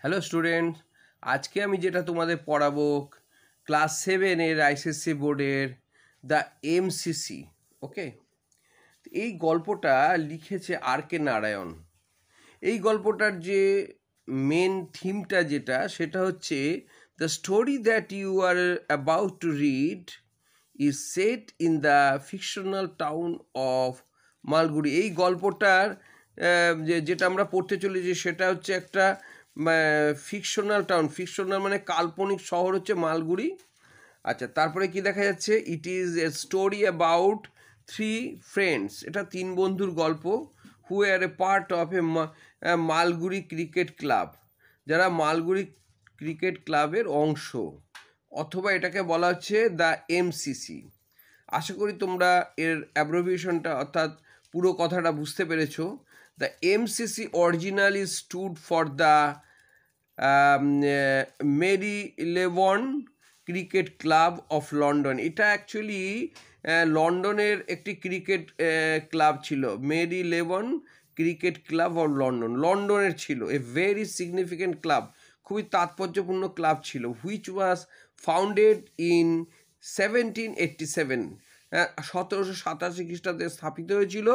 Hello students, আজকে আমি যেটা তোমাদের পড়াবো ক্লাস 7-এর আইসিএসসি বোর্ডের দ্য এমসিসি। ওকে, এই গল্পটা লিখেছে আর কে নারায়ণ। এই গল্পটার যে মেন থিমটা সেটা হচ্ছে the story that you are about to read is set in the fictional town of Malgudi. এই গল্পটার যেটা আমরা পড়তে চলেছি সেটা হচ্ছে একটা ফিকশনাল টাউন। ফিকশনাল মানে কাল্পনিক শহর হচ্ছে মালগুড়ি। আচ্ছা, তারপরে কি দেখা যাচ্ছে, it is a story about 3 friends. এটা 3 বন্ধুর গল্প। Who are a part of a Malgudi cricket club, যারা মালগুড়ি ক্রিকেট ক্লাবের অংশ, অথবা এটাকে বলা হচ্ছে দ্য এমসিসি। আশা করি তোমরা এর অ্যাব্রিভিয়েশনটা অর্থাৎ পুরো কথাটা বুঝতে পেরেছো। The MCC originally stood for the Marylebone cricket club of London. এটা অ্যাকচুয়ালি লন্ডনের একটি ক্রিকেট ক্লাব ছিল, Marylebone cricket club of London. লন্ডনের ছিল, এ ভেরি সিগনিফিক্যান্ট ক্লাব, খুবই তাৎপর্যপূর্ণ ক্লাব ছিল। হুইচ ওয়াজ ফাউন্ডেড ইন 1787, 1787 খ্রিস্টাব্দে স্থাপিত হয়েছিল।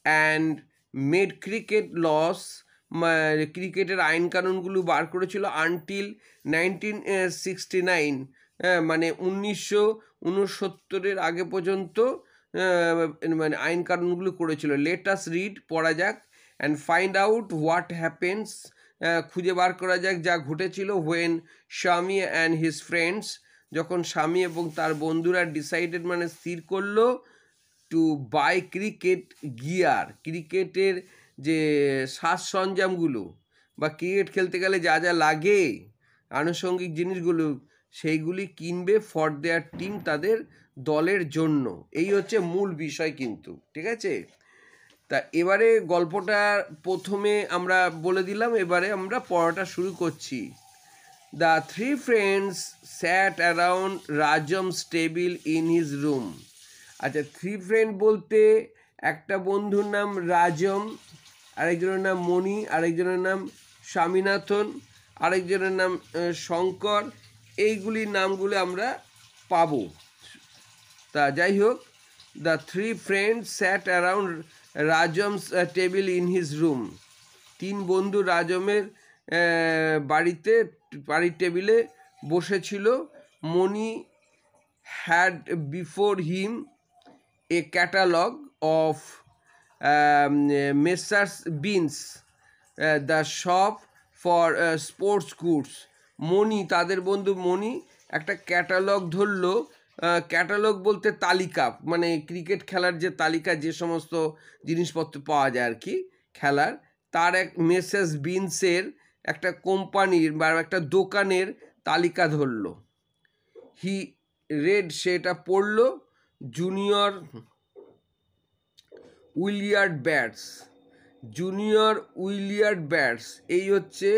অ্যান্ড মেড ক্রিকেট লস, ক্রিকেটের আইন কানুনগুলো বার করেছিল আনটিল 1969, মানে 1969 আগে পর্যন্ত মানে আইন কানুনগুলো করেছিল। লেট আস রিড, পড়া যাক, and find out what happens, খুঁজে বার করা যাক যা ঘটেছিল। হোয়েন স্বামী অ্যান্ড হিজ ফ্রেন্ডস, যখন স্বামী এবং তার বন্ধুরা ডিসাইডেড মানে স্থির করলো টু বাই ক্রিকেট গিয়ার, ক্রিকেটের যে সাজ সরঞ্জামগুলো বা ক্রিকেট খেলতে গেলে যা যা লাগে আনুষঙ্গিক জিনিসগুলো, সেইগুলি কিনবে ফর দেয়ার টিম, তাদের দলের জন্য। এই হচ্ছে মূল বিষয় কিন্তু, ঠিক আছে। তা এবারে গল্পটা প্রথমে আমরা বলে দিলাম, এবারে আমরা পড়াটা শুরু করছি। The 3 friends sat around Rajam's table in his room. আচ্ছা, 3 ফ্রেন্ড বলতে একটা বন্ধুর নাম রাজম, আরেকজনের নাম মণি, আরেকজনের নাম স্বামীনাথন, আরেকজনের নাম শঙ্কর। এইগুলির নামগুলো আমরা পাবো। তা যাই হোক, the 3 friends sat around Rajam's table in his room. 3 বন্ধু রাজমের বাড়ির টেবিলে বসেছিল। Mani had before him a catalogue of Messrs Binns, the shop for sports goods. Mani, তাদের বন্ধু মণি একটা ক্যাটালগ ধরলো। ক্যাটালগ বলতে তালিকা, মানে ক্রিকেট খেলার যে তালিকা, যে সমস্ত জিনিসপত্র পাওয়া যায় আর কি খেলার, তার এক মেসার্স বিনসের একটা কোম্পানির বা একটা দোকানের তালিকা ধরলো। হি রেড, সেটা পড়লো। Junior Willard bats, junior Willard bats, এই হচ্ছে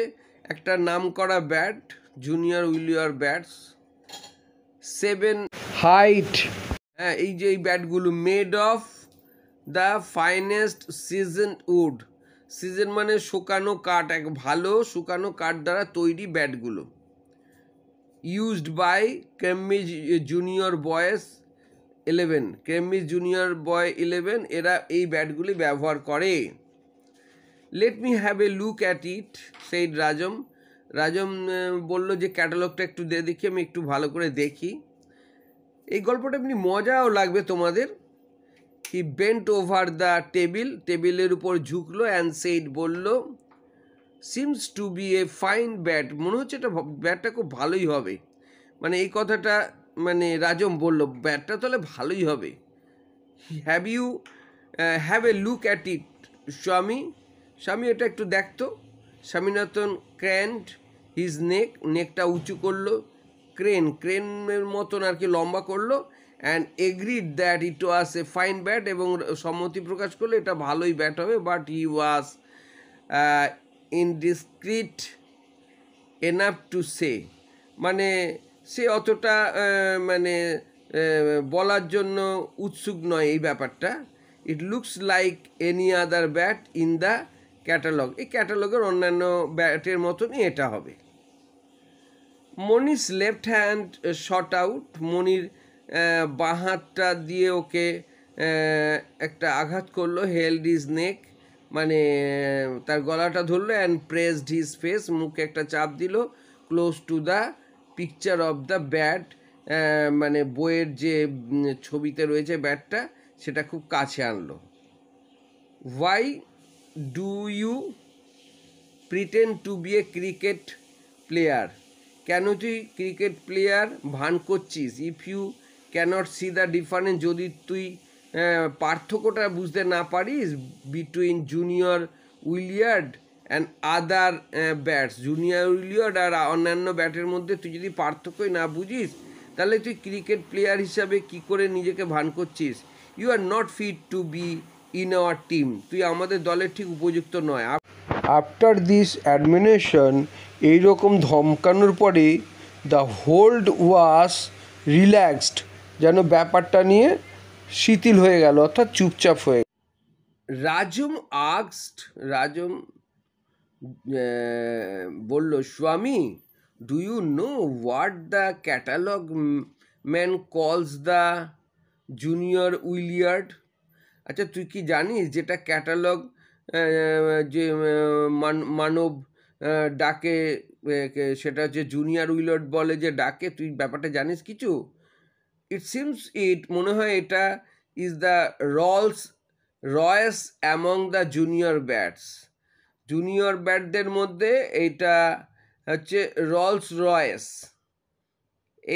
একটা নাম করা bat, junior Willard bats. 7 height, হ্যাঁ, এই যে এই ব্যাটগুলো made of the finest season wood. Season মানে শুকানো কাঠ, এক ভালো শুকানো কাঠ দ্বারা তৈরি ব্যাটগুলো। Used by Cambridge junior boys 11, Cambridge junior boy 11 এরা এই ব্যাটগুলি ব্যবহার করে। Let me have a look at it, said Rajam. Rajam বলল যে ক্যাটালগটা একটু দেখি, আমি একটু ভালো করে দেখি। এই গল্পটা এমনি মজাও লাগবে তোমাদের। He bent over the table, টেবিলের উপর ঝুঁকলো, অ্যান্ড সেইড, বলল, seems to be a fine bat, মনে হচ্ছে এটা ব্যাটটা খুব ভালোই হবে। মানে এই কথাটা মানে রাজম বলল, ব্যাটটা তাহলে ভালোই হবে। Have you have a look at it Swami, Swami এটা একটু দেখতো। স্বামীনাথন ক্র্যান্ড হিজ নেক, নেকটা উঁচু করলো, ক্রেনের মতন আর কি লম্বা করলো। And agreed that it was a fine bat, এবং সম্মতি প্রকাশ করলো এটা ভালোই ব্যাট হবে। But he was indiscreet enough to say, মানে সে অতটা মানে বলার জন্য উৎসুক নয় এই ব্যাপারটা। It looks like any other bat in the catalogue, এই ক্যাটালগের অন্যান্য ব্যাটের মতনই এটা হবে। Moni's left hand shot out, মনির বাঁ হাতটা দিয়ে ওকে একটা আঘাত করলো, হেল্ড হিজ নেক, মানে তার গলাটা ধরলো, অ্যান্ড প্রেসড হিজ ফেস, মুখে একটা চাপ দিল, close to the picture of the bat, মানে বইয়ের যে ছবিতে রয়েছে ব্যাটটা সেটা খুব কাছে আনলো। Why do you pretend to be a cricket player, কেন তুই ক্রিকেট প্লেয়ার ভান করছিস? If you cannot see the difference, যদি তুই পার্থক্যটা বুঝতে না পারিস between junior Willard and other bats, junior Willard আর অন্যান্য ব্যাটের মধ্যে তুই যদি পার্থক্যই না বুঝিস, তাহলে তুই ক্রিকেট প্লেয়ার হিসাবে কি করে নিজেকে ভান করছিস? You are not fit to be in our team, তুই আমাদের দলের ঠিক উপযুক্ত নয়। আফটার দিস অ্যাডমিনেশন, এইরকম ধমকানোর পরে দ্য হোল্ড ওয়াজ রিল্যাক্সড, যেন ব্যাপারটা নিয়ে শিথিল হয়ে গেল, অর্থাৎ চুপচাপ হয়ে গেল। রাজম আস্কড, রাজম বলল, Swami, do you know what the catalogue man calls the junior Willard, আচ্ছা তুই কি জানিস যেটা ক্যাটালগ যে মানব ডাকে সেটা হচ্ছে জুনিয়র উইলিয়ার্ড বলে যে ডাকে, তুই ব্যাপারটা জানিস কিছু? ইট সিমস, মনে হয় এটা is the Rolls Royce among the junior bats, junior ব্যাটদের মধ্যে এইটা হচ্ছে রলস রয়েস,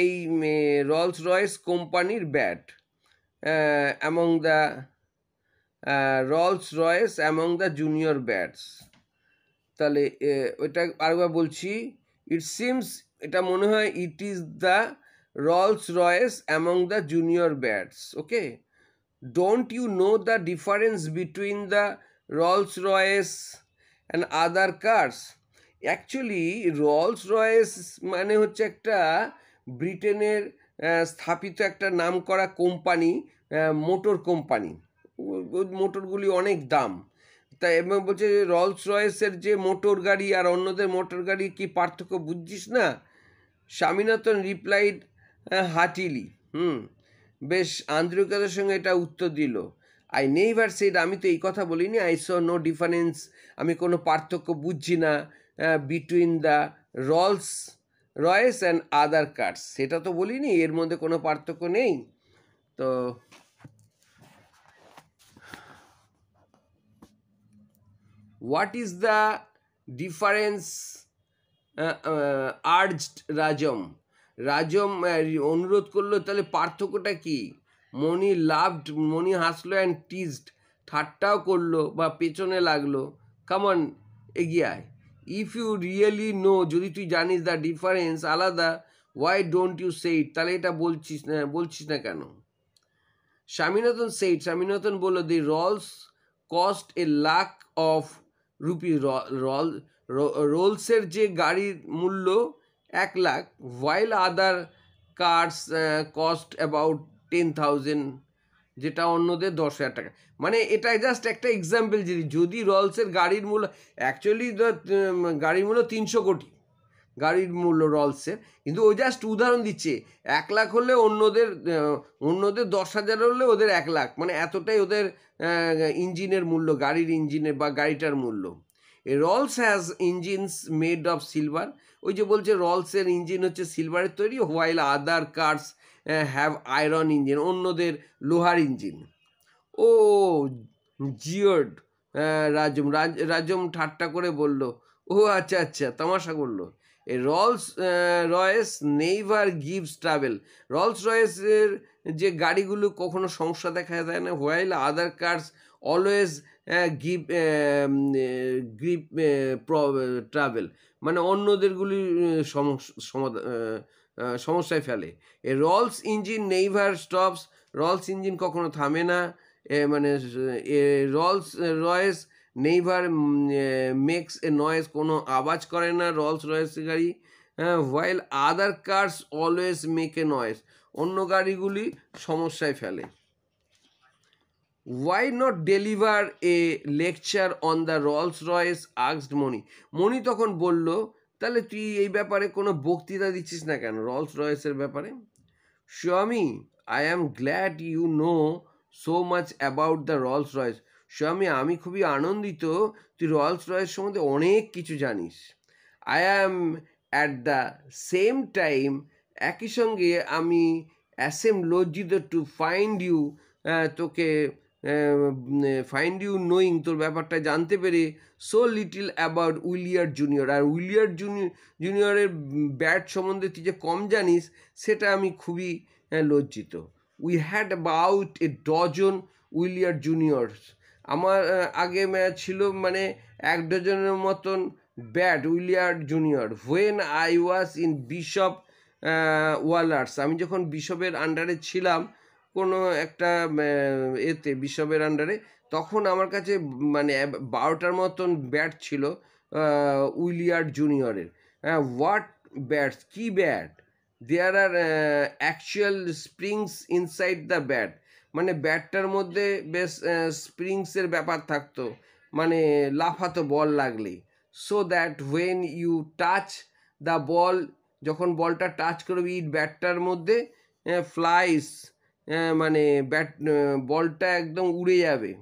এই রলস রয়েস কোম্পানির bat, among the Rolls Royce among the junior bats. তাহলে ওইটা আরেকবার বলছি, ইট সিমস, এটা মনে হয়, it is the Rolls Royce among the junior bats. Okay, don't you know the difference between the Rolls Royce and other cars, actually Rolls Royce মানে হচ্ছে একটা ব্রিটেনের স্থাপিত একটা নাম করা কোম্পানি, মোটর কোম্পানি, ওই মোটরগুলি অনেক দাম, তাই এবং বলছে রলস রয়েসের যে মোটর গাড়ি আর অন্যদের মোটর গাড়ি কি পার্থক্য বুঝছিস না? স্বামীনাথন রিপ্লাইড হার্টিলি, বেশ আন্তরিকতার সঙ্গে এটা উত্তর দিল। আই নেভার সেড, আমি তো এই কথা বলিনি, আই স নো ডিফারেন্স, আমি কোনো পার্থক্য বুঝছি না between the Rolls Royce and other cars, সেটা তো বলিনি, এর মধ্যে কোনো পার্থক্য নেই। তো what is the difference urged Rajam, Rajam অনুরোধ করলো, তাহলে পার্থক্যটা কি? মনি লাভড, মনি হাসলো, অ্যান্ড টিজড, ঠাট্টাও করলো বা পেছনে লাগলো, কামন এগিয়ে আয়। ইফ ইউ রিয়েলি নো, যদি তুই জানিস দ্য ডিফারেন্স আলাদা, why don't you say it, তাহলে এটা বলছিস না কেন? স্বামীনাথন সেইড, স্বামীনাথন বললো, the Rolls cost a lakh of rupee, রোলসের যে গাড়ির মূল্য 1,00,000, while other cars cost about 10,000, যেটা অন্যদের 10,000 টাকা। মানে এটা জাস্ট একটা এক্সাম্পল, যদি রলসের গাড়ির মূল্য, অ্যাকচুয়ালি গাড়ির মূল্য 300 কোটি গাড়ির মূল্য রলসের, কিন্তু ও জাস্ট উদাহরণ দিচ্ছে, 1,00,000 হলে অন্যদের 10,000 হলে ওদের 1,00,000, মানে এতটাই ওদের ইঞ্জিনের মূল্য, গাড়ির ইঞ্জিনের বা গাড়িটার মূল্য। Rolls has engines made of silver, ওই যে বলছে রলসের ইঞ্জিন হচ্ছে সিলভারের তৈরি, while other cars have iron engine, অন্যদের লোহার ইঞ্জিন। ও জিওর্ড রাজম ঠাট্টা করে বলল, ও আচ্ছা আচ্ছা, তামাশা করলো। A Rolls Royce never gives travel, Rolls রয়েসের যে গাড়িগুলো কখনো সমস্যা দেখা দেয় না, while other cars always give travel, মানে অন্যদেরগুলি সমস্যায় ফেলে। A Rolls engine never stops, Rolls engine কখনো থামে না, মানে Rolls Royce never makes a noise, কোনো আওয়াজ করে না রলস রয়েস গাড়ি, while other cars always make a noise, অন্য গাড়িগুলি সমস্যায় ফেলে। Why not deliver a lecture on the Rolls Royce? Asked মণি। মণি তখন বলল, তাহলে তুই এই ব্যাপারে কোনো বক্তৃতা দিচ্ছিস না কেন, রলস রয়েসের ব্যাপারে? Swami, I am glad you know so much about the Rolls Royce. Swami, আমি খুবই আনন্দিত তুই রলস রয়েস সম্বন্ধে অনেক কিছু জানিস। I am at the same time, একই সঙ্গে আমি লজ্জিত টু ফাইন্ড ইউ, তোকে ফাইন্ড ইউ নোয়িং, তোর ব্যাপারটা জানতে পেরে, so little about Willard junior. আর উইলিয়ার্ড জুনিয়রের ব্যাট সম্বন্ধে তুই যে কম জানিস সেটা আমি খুবই লজ্জিত। We had about a dozen Willard juniors. আমার আগে ছিল মানে 1 ডজনের মতন bat Willard junior. When I was in Bishop Waller's, আমি যখন বিশপের আন্ডারে ছিলাম, কোনো একটা এতে বিশপের আন্ডারে, তখন আমার কাছে মানে 12টার মতন ব্যাট ছিল উইলিয়ার্ড জুনিয়রের। হোয়াট ব্যাটস, কি bat? There are actual springs inside the bat, মানে ব্যাটটার মধ্যে বেশ স্প্রিংসের ব্যাপার থাকতো, মানে লাফাতো বল লাগলে। So that when you touch the ball, যখন বলটা টাচ করবি ব্যাটটার মধ্যে, ফ্লাইস, মানে ব্যাট বলটা একদম উড়ে যাবে।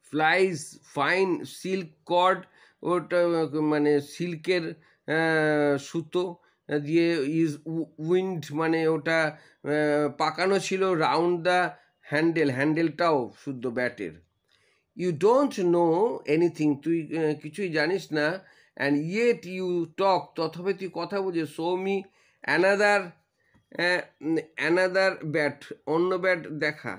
ফ্লাইস ফাইন সিল্ক কর্ড, ওটা মানে সিল্কের সুতো দিয়ে, ইজ উইন্ড, মানে ওটা পাকানো ছিল, রাউন্ড দ্য হ্যান্ডেল, হ্যান্ডেলটাও শুদ্ধ ব্যাটের। ইউ ডোন্ট নো এনিথিং, তুই কিছুই জানিস না। অ্যান্ড ইয়েট ইউ টক, তথাপি তুই কথা বুঝে। শো মি অ্যানাদার ব্যাট, অন্য ব্যাট দেখা।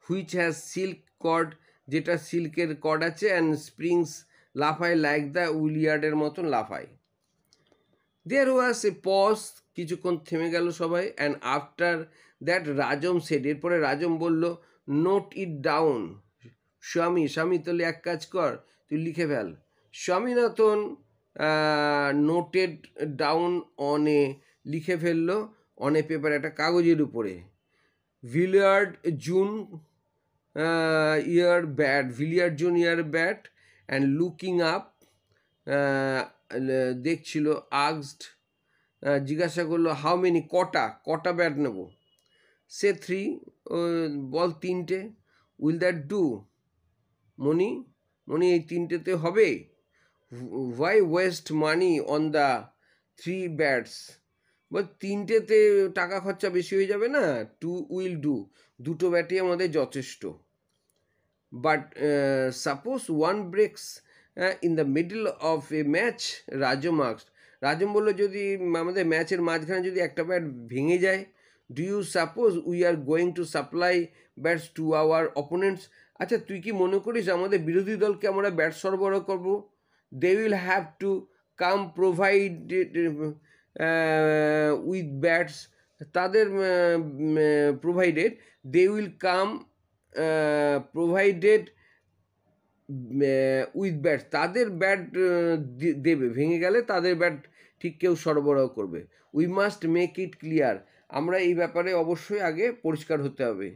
হুইচ হ্যাজ সিল্ক কর্ড, যেটা সিল্কের কর্ড আছে, অ্যান্ড স্প্রিংস, লাফায় লাইক দ্য উইলিয়ার্ডের মতন লাফায়। দেয়ার ওয়াজ এ পজ, কিছুক্ষণ থেমে গেল সবাই। অ্যান্ড আফটার দ্যাট রাজম সেড, এরপরে রাজম বলল, নোট ইট ডাউন। স্বামী, তাহলে এক কাজ কর, তুই লিখে ফেল। Swaminathan noted down on a, লিখে ফেললো অন এ পেপার, একটা কাগজের উপরে। Willard junior bat, Willard junior bat, and looking up, দেখছিল। আস্কড, জিজ্ঞাসা করলো, হাউ মেনি, কটা ব্যাট নেব? সে 3, বল 3টে। Will that do? মণি, এই 3টেতে হবে? Why waste money on the 3 bats? বল 3টেতে টাকা খরচা বেশি হয়ে যাবে না? 2 উইল ডু, 2টো ব্যাটই আমাদের যথেষ্ট। But suppose 1 breaks in the middle of a match, Rajam asked. Rajam বললো, যদি আমাদের ম্যাচের মাঝখানে যদি একটা ব্যাট ভেঙে যায়, do you suppose we are going to supply bats to our opponents? আচ্ছা, তুই কি মনে করিস আমাদের বিরোধী দলকে আমরা ব্যাট সরবরাহ করবো? They will have to come provided with bats, তাদের provided, they will come provided with bat, তাদের ব্যাট দেবে, ভেঙে গেলে তাদের ব্যাট ঠিক কেউ সরবরাহ করবে। We must make it clear, আমরা এই ব্যাপারে অবশ্যই আগে পরিষ্কার হতে হবে।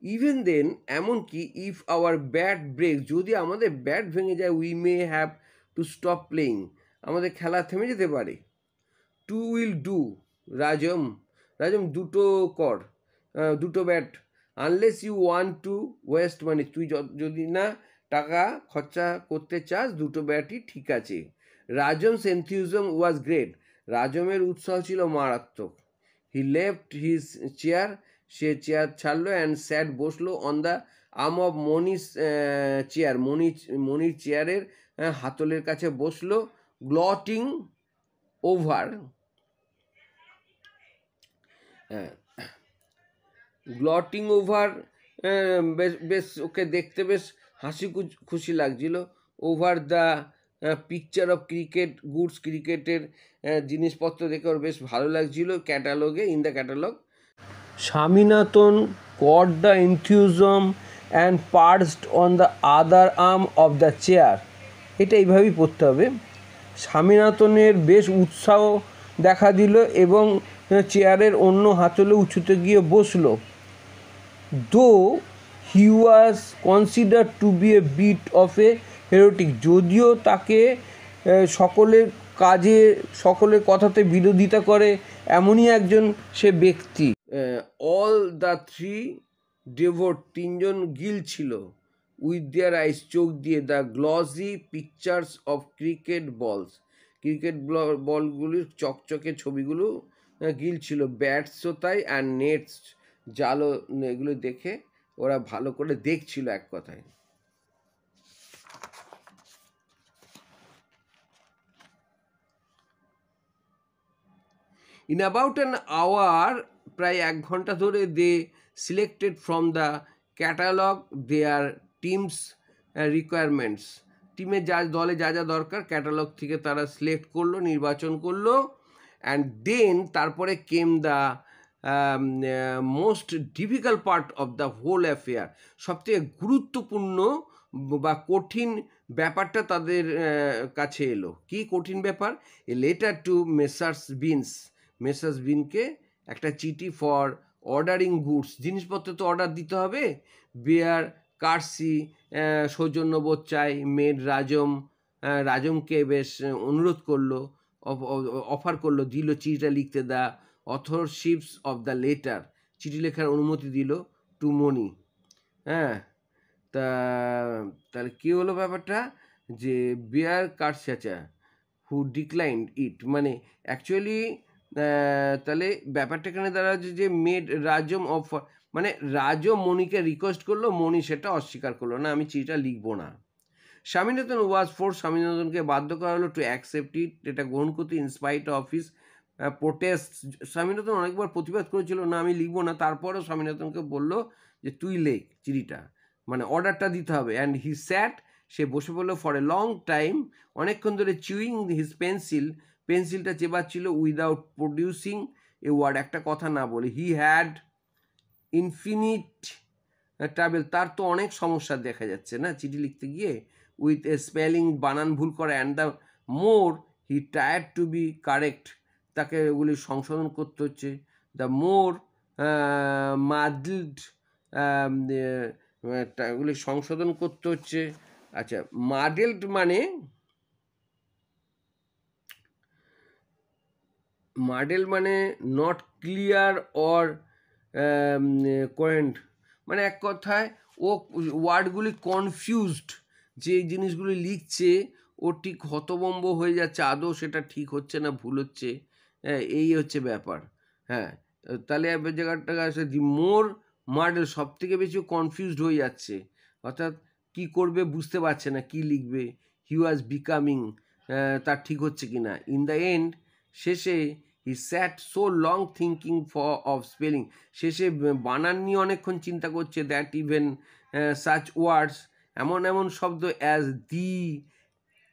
ইভেন দেন, এমনকি, ইফ আওয়ার ব্যাট ব্রেক, যদি আমাদের ব্যাট ভেঙে যায়, we may have to stop playing, আমাদের খেলা থেমে যেতে পারে। 2 উইল ডু, রাজম, 2টো কর, 2টো bat. Unless you want to waste money, তুই যদি না টাকা খরচা করতে চাস, 2টো ব্যাটই ঠিক আছে। রাজমস এনথিউজম ওয়াজ গ্রেট, রাজমের উৎসাহ ছিল মারাত্মক। হি লেফট হিজ চেয়ার, সে চেয়ার ছাড়লো, অ্যান্ড স্যাট, বসলো, on the arm of Mani's chair, মনির চেয়ারের হাতলের কাছে বসলো। গ্লটিং ওভার, গ্লটিং ওভার, বেশ ওকে দেখতে বেশ হাসি খুশি লাগছিল। Over the picture of cricket goods, ক্রিকেটের জিনিসপত্র দেখে ওর বেশ ভালো লাগছিল। ক্যাটালগে, in the catalogue. Swaminathan caught the enthusiasm and perched on the other arm of the chair, এটা এইভাবেই পড়তে হবে। স্বামীনাথনের বেশ উৎসাহ দেখা দিল এবং চেয়ারের অন্য হাতলে উঁচুতে গিয়ে বসলো। though he was considered to be a bit of a heretic, যদিও তাকে সকলের কাজে সকলের কথাতে বিরোধিতা করে এমনই একজন সে ব্যক্তি। অল দ্য থ্রি ডেভোট, তিনজন গিল ছিল, উইথ দেয়ার আইস, চোখ দিয়ে, the glossy pictures of cricket বলস, ক্রিকেট বলগুলির চকচকে ছবিগুলো গিল ছিল, ব্যাটসও তাই, অ্যান্ড নেটস, জালও, এগুলো দেখে ওরা ভালো করে দেখছিল এক কথায়। In about an hour, প্রায় 1 ঘন্টা ধরে, they selected from the catalogue their teams requirements, টিমের দলে যা যা দরকার ক্যাটালগ থেকে তারা সিলেক্ট করলো, নির্বাচন করলো। অ্যান্ড দেন তারপরে came the most difficult part of the whole affair, সবথেকে গুরুত্বপূর্ণ বা কঠিন ব্যাপারটা তাদের কাছে এলো। কি কঠিন ব্যাপার? এ লেটার টু মেসার্স বিনকে একটা চিঠি ফর অর্ডারিং গুডস, জিনিসপত্র তো অর্ডার দিতে হবে, বেয়ার কার্সি, সৌজন্যবোধ চাই, মেড রাজমকে বেশ অনুরোধ করলো, অফার করলো, দিল চিঠিটা লিখতে, দ্য অথরশিপস অফ দ্য লেটার, চিঠি লেখার অনুমতি দিল, টু মনি। হ্যাঁ, তাহলে কী হলো ব্যাপারটা, যে বেয়ার কার্সিয়াচা হু ডিক্লাইন্ড ইট, মানে অ্যাকচুয়ালি তাহলে ব্যাপারটা এখানে দাঁড়া যে মেড রাজম অফার, মানে রাজম মণিকে রিকোয়েস্ট করলো, মণি সেটা অস্বীকার করলো, না আমি চিঠিটা লিখবো না। স্বামীনাথন স্বামীনাথনকে বাধ্য করা হলো টু অ্যাকসেপ্ট ইট, এটা গ্রহণ করতে, in spite of his protest. Swaminathan অনেকবার প্রতিবাদ করেছিল, না আমি লিখবো না, তারপরেও স্বামীনাথনকে বললো যে তুই লেখ চিঠিটা, মানে অর্ডারটা দিতে হবে। অ্যান্ড হি স্যাট, সে বসে পড়লো, ফর এ লং টাইম, অনেকক্ষণ ধরে, চুইং হিজ পেন্সিলটা চেবাচ্ছিল, উইদাউট প্রডিউসিং এ ওয়ার্ড, একটা কথা না বলে। হি হ্যাড ইনফিনিট ট্রাভেল, তার তো অনেক সমস্যা দেখা যাচ্ছে না চিঠি লিখতে গিয়ে, উইথ এ স্পেলিং, বানান ভুল করা, and the more he tried to be correct, তাকে ওগুলি সংশোধন করতে হচ্ছে, দ্য মোর মাডলড, ওগুলি সংশোধন করতে হচ্ছে। আচ্ছা, মাডেলড মানে নট ক্লিয়ার অর কোহেরেন্ট, মানে এক কথায় ও ওয়ার্ডগুলি কনফিউজড, যে জিনিসগুলি লিখছে ও ঠিক হতভম্ব হয়ে যাচ্ছে, আদৌ সেটা ঠিক হচ্ছে না ভুল হচ্ছে, হ্যাঁ এই হচ্ছে ব্যাপার। হ্যাঁ, তাহলে জায়গাটা আছে দি মোর মডেল, সব থেকে বেশি কনফিউজড হয়ে যাচ্ছে, অর্থাৎ কি করবে বুঝতে পারছে না, কি লিখবে। হি ওয়াজ বিকামিং, তার ঠিক হচ্ছে কি না। ইন দ্য এন্ড, শেষে, he sat so long thinking of spelling, শেষে বানান নিয়ে অনেকক্ষণ চিন্তা করছে, দ্যাট ইভেন সাচ ওয়ার্ডস, এমন শব্দ অ্যাজ দি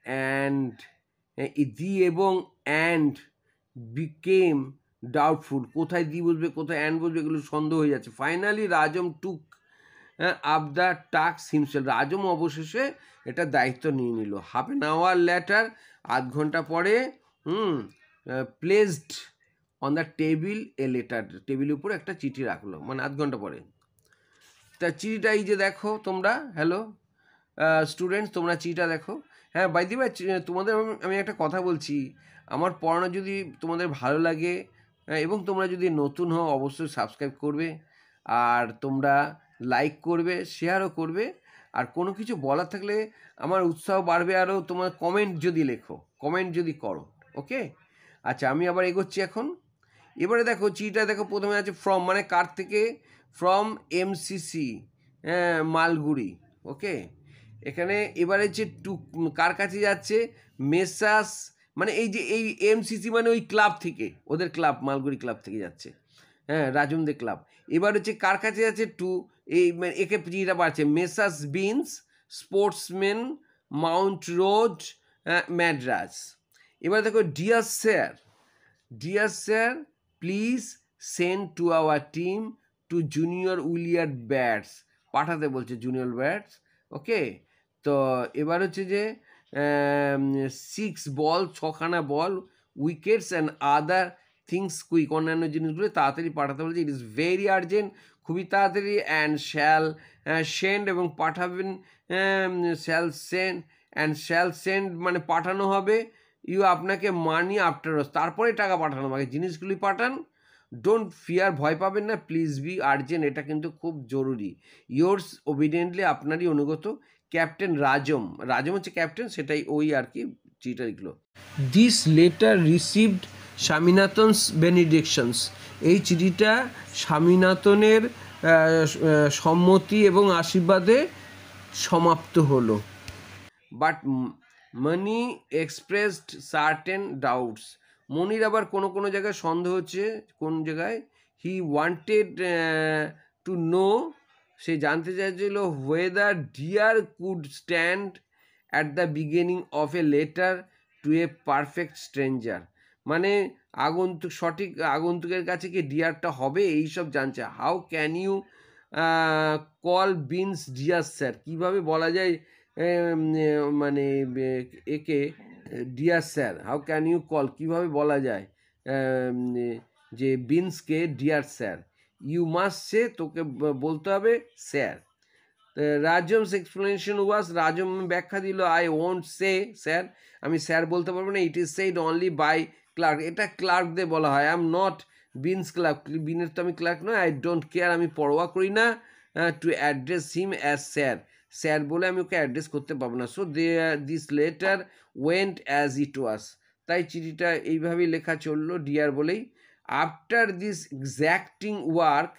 অ্যান্ড, দি এবং অ্যান্ড বিকেম ডাউটফুল, কোথায় দি বসবে কোথায় অ্যান্ড বসবে এগুলো সন্দেহ হয়ে যাচ্ছে। Finally Rajam took up the task himself, Rajam অবশেষে এটা দায়িত্ব নিয়ে নিল। হাফ অ্যান আওয়ার লেটার, আধ ঘন্টা পরে, placed on the table a letter, টেবিলের উপর একটা চিঠি রাখলো, মানে আধ ঘন্টা পরে। তা চিঠিটা এই যে দেখো তোমরা, হ্যালো স্টুডেন্টস, তোমরা চিঠিটা দেখো। হ্যাঁ, বাই দি বাই, তোমাদের আমি একটা কথা বলছি, আমার পড়ানো যদি তোমাদের ভালো লাগে এবং তোমরা যদি নতুন হও অবশ্যই সাবস্ক্রাইব করবে, আর তোমরা লাইক করবে, শেয়ারও করবে, আর কোনো কিছু বলার থাকলে আমার উৎসাহ বাড়বে আরও, তোমার কমেন্ট যদি লেখো, কমেন্ট যদি করো, ওকে। আচ্ছা, আমি আবার এগোচ্ছি এখন। এবারে দেখো চিঠিটা দেখো, প্রথমে আছে ফ্রম, মানে কার থেকে, ফ্রম এমসিসি মালগুড়ি, ওকে। এখানে এবারে হচ্ছে টু, কার কাছে যাচ্ছে, মেসাস, মানে এই যে এই এমসিসি মানে ওই ক্লাব থেকে, ওদের ক্লাব, মালগুড়ি ক্লাব থেকে যাচ্ছে, হ্যাঁ রাজমদের ক্লাব। এবার হচ্ছে কার কাছে যাচ্ছে, টু, এই একে চিঠিটা পাচ্ছে, Messrs Binns sportsman, mount road, Madras. এবার দেখো, dear sir please send to our team two junior Willard bats, পাঠাতে বলছে জুনিয়র ব্যাটস, ওকে। তো এবার হচ্ছে যে 6 বল, 6খানা ball, wickets and other things quick, অন্যান্য জিনিসগুলো তাড়াতাড়ি পাঠাতে বলছে। ইট ইজ ভেরি আর্জেন্ট, খুবই তাড়াতাড়ি, অ্যান্ড শ্যাল সেন্ড এবং পাঠাবেন, শ্যাল সেন্ড মানে পাঠানো হবে, ইউ আপনাকে মানি আফটার, তারপরে টাকা পাঠানো হবে, জিনিসগুলি পাঠান। ডোন্ট ফিয়ার, ভয় পাবেন না, প্লিজ বি আর্জেন্ট, এটা কিন্তু খুব জরুরি। ইয়োর্স ওবিডিয়েন্টলি, আপনারই অনুগত, ক্যাপ্টেন রাজম। রাজম হচ্ছে ক্যাপ্টেন, সেটাই ওই আর কি চিঠিটা লিখলো। This letter received Swaminathan's benedictions, এই চিঠিটা স্বামীনাথনের সম্মতি এবং আশীর্বাদে সমাপ্ত হলো। But Mani expressed certain doubts, মনির আবার কোনো কোনো জায়গায় সন্দেহ হচ্ছে, কোন জায়গায়, হি ওয়ান্টেড টু নো, সে জানতে চাইছিল whether dear could stand at the beginning of a letter to a perfect stranger, মানে আগন্তুক, সঠিক আগন্তুকের কাছে কি ডিয়ারটা হবে, এইসব জানছে। How can you call Binns dear sir, কীভাবে বলা যায় মানে একে dear sir, how can you call, কীভাবে বলা যায় যে বিনসকে dear sir, you must say, তোকে বলতে হবে স্যার। রাজমস এক্সপ্লেনেশন ওয়াজ, রাজম ব্যাখ্যা দিল, আই ওয়ন্ট সে স্যার, আমি স্যার বলতে পারবো না, it is said only by clerks, এটা ক্লার্কদের বলা হয়, I am not Binns clerk, বিনের তো আমি ক্লার্ক নয়, আই ডোন্ট কেয়ার, আমি পরোয়া করি না, to address him as sir, sir বলে আমি ওকে অ্যাড্রেস করতে পারবো না। So this letter went as it was, তাই চিঠিটা এইভাবেই লেখা চললো, ডিয়ার বলেই। আফটার দিস এক্স্যাক্টিং ওয়ার্ক,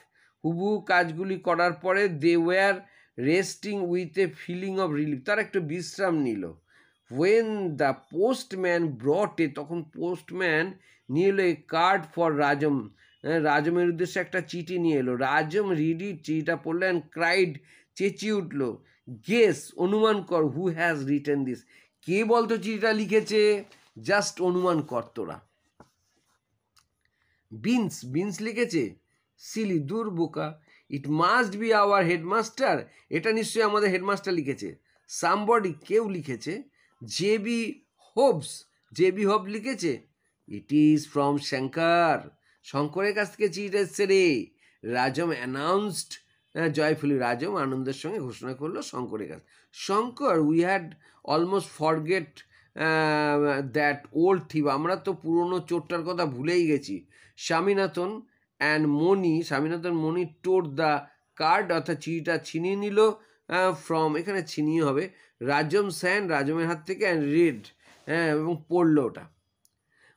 হুবহু কাজগুলি করার পরে, they were resting with a feeling of relief, তার একটু বিশ্রাম নিল। When the postman brought a, তখন পোস্টম্যান নিয়ে এলো এ কার্ড ফর রাজম, রাজমের উদ্দেশ্যে একটা চিঠি নিয়ে এলো। রাজম রিডি, চিঠিটা পড়লেন, ক্রাইড, চেঁচিয়ে উঠল, গেস, অনুমান কর, হু হ্যাজ রিটেন দিস, কে বলতো চিঠিটা লিখেছে, জাস্ট অনুমান কর তোরা। বিনস, বিনস লিখেছে, সিলি, দূর বোকা, it must be our headmaster, এটা নিশ্চয়ই আমাদের হেডমাস্টার লিখেছে। সামবডি, কেউ লিখেছে। জেবি হোবস, জেবি হোব লিখেছে। ইট ইজ ফ্রম শঙ্কর, শঙ্করের কাছ থেকে চিঠিটা এসছে রে। রাজম অ্যানাউন্সড, জয়ফুলি, রাজম আনন্দের সঙ্গে ঘোষণা করলো শঙ্করের কাছে। Shankar, we had almost forget that old thief, আমরা তো পুরনো চোরটার কথা ভুলেই গেছি। Swaminathan and Mani, Swaminathan Mani tore the card, অর্থাৎ চিঠিটা ছিনিয়ে নিল, ফ্রম, এখানে ছিনিয়ে হবে, রাজম স্যান, রাজমের হাত থেকে, অ্যান্ড রিড, এবং পড়লো ওটা।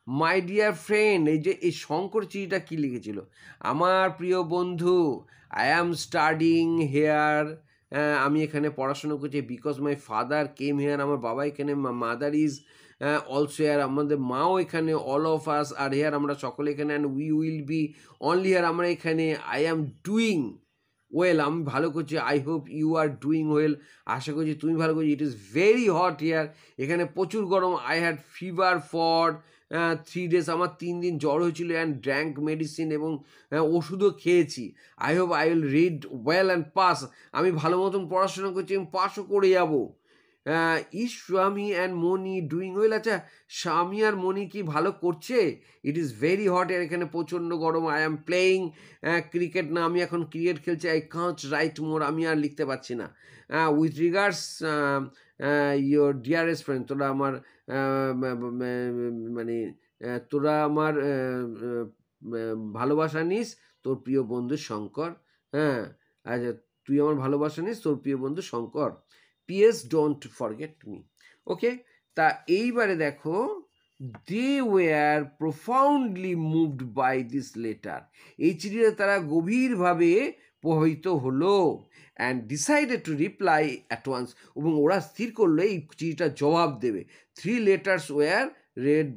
মাই ডিয়ার ফ্রেন্ড, এই যে এই শঙ্কর চিঠিটা কী লিখেছিল, আমার প্রিয় বন্ধু, আই অ্যাম স্টাডিং হেয়ার, আমি এখানে পড়াশোনা করছি, because my father came here, আমার বাবা এখানে, মাদার ইজ অলসো হেয়ার, আমাদের মাও এখানে, all of us are here, আমরা সকলে এখানে, and we will be only here, আমরা এখানে, আই অ্যাম ডুইং ওয়েল, আমি ভালো করছি, I hope you are doing well, আশা করছি তুমি ভালো করছি, it is very hot here, এখানে প্রচুর গরম, I had fever for 3 days, আমার 3 দিন জ্বর হয়েছিল, অ্যান্ড ড্র্যাঙ্ক মেডিসিন, এবং ওষুধও খেয়েছি। I hope I will read well and pass, আমি ভালো মতন পড়াশোনা করছি, আমি পাসও করে যাবো। ইজ স্বামী অ্যান্ড মণি ডুইং ওয়েল, আচ্ছা স্বামী আর মণি কি ভালো করছে? ইট ইজ ভেরি হট, এর এখানে প্রচণ্ড গরম। আই অ্যাম প্লেয়িং ক্রিকেট, না আমি এখন ক্রিকেট খেলছি। আই কান্ট রাইট মোর, আমি আর লিখতে পারছি না। With regards your dearest friend, তোরা আমার মানে তোরা আমার ভালোবাসা নিস, তোর প্রিয় বন্ধু শঙ্কর। হ্যাঁ, আচ্ছা, তুই আমার ভালোবাসা নিস, তোর প্রিয় বন্ধু Shankar. PS, don't forget me. Okay, তা এইবারে দেখো, they were profoundly moved by this letter, এই চিঠিতে তারা গভীরভাবে প্রভাবিত হলো, and decided to reply at once, এবং ওরা স্থির করলো এই চিঠিটা জবাব দেবে। 3 letters were ready,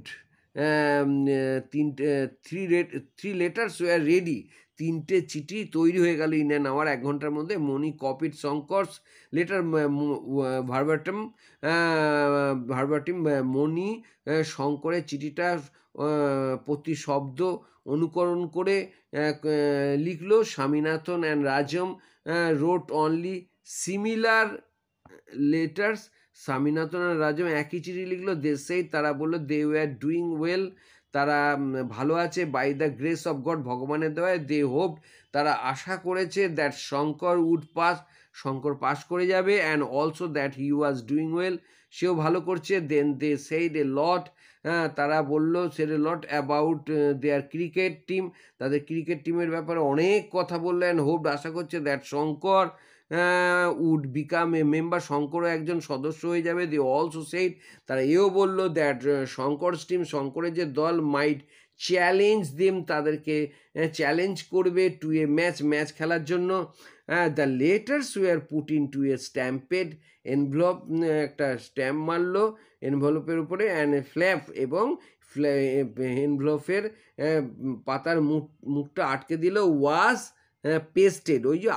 three letters were ready, 3টে চিঠি তৈরি হয়ে গেল ইন অ্যান আওয়ার, 1 ঘন্টার মধ্যে। মনি কপিড শঙ্করস লেটার ভার্বাটিম, মনি শঙ্করের চিঠিটা প্রতি শব্দ অনুকরণ করে লিখলো। Swaminathan and Rajam wrote only similar letters, Swaminathan আর রাজম একই চিঠি লিখলো। দে সেই, তারা বললো দে ওয়ার ডুইং ওয়েল, তারা ভালো আছে by the grace of God, ভগবানের দেওয়ায়। দে হোপ, তারা আশা করেছে that Shankar would pass, Shankar pass করে যাবে, and also that he was doing well, সেও ভালো করছে। দেন দে সেইড এ লট, হ্যাঁ তারা বললো said a lot about their cricket team, তাদের ক্রিকেট টিমের ব্যাপারে অনেক কথা বললো। অ্যান্ড হোপ, আশা করছে that Shankar would become a member, শঙ্করও একজন সদস্য হয়ে যাবে। দি অলসো সেইড, তারা এও বললো দ্যাট শঙ্করস টিম, শঙ্করের যে দল, মাইট চ্যালেঞ্জ দেম, তাদেরকে চ্যালেঞ্জ করবে টু এ ম্যাচ খেলার জন্য। The letters were put into a stamped envelope, একটা স্ট্যাম্প মারলো এনভেলপের উপরে, অ্যান্ড ফ্ল্যাপ, এবং এনভেলপের পাতার মুখটা আটকে দিল, ওয়াজ পেস্টেড, ওই যে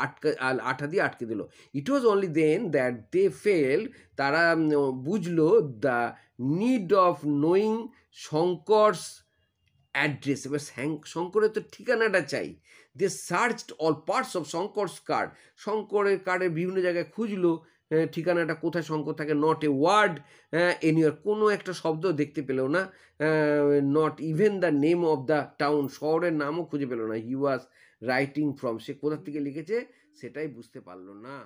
আঠা দিয়ে আটকে দিল। It was only then that they fell, তারা বুঝলো the need of knowing Shankar's address, এবার শঙ্করের তো ঠিকানাটা চাই। They searched all parts of Shankar's card, শঙ্করের কার্ডের বিভিন্ন জায়গায় খুঁজলো ঠিকানাটা কোথায় শঙ্কর থাকে। নট এ ওয়ার্ড এনিওয়ার, কোনো একটা শব্দ দেখতে পেল না। Not even the name of the town, শহরের নামও খুঁজে পেল না। হি ওয়াজ রাইটিং ফ্রম, সে কোথা থেকে লিখেছে সেটাই বুঝতে পারলো না।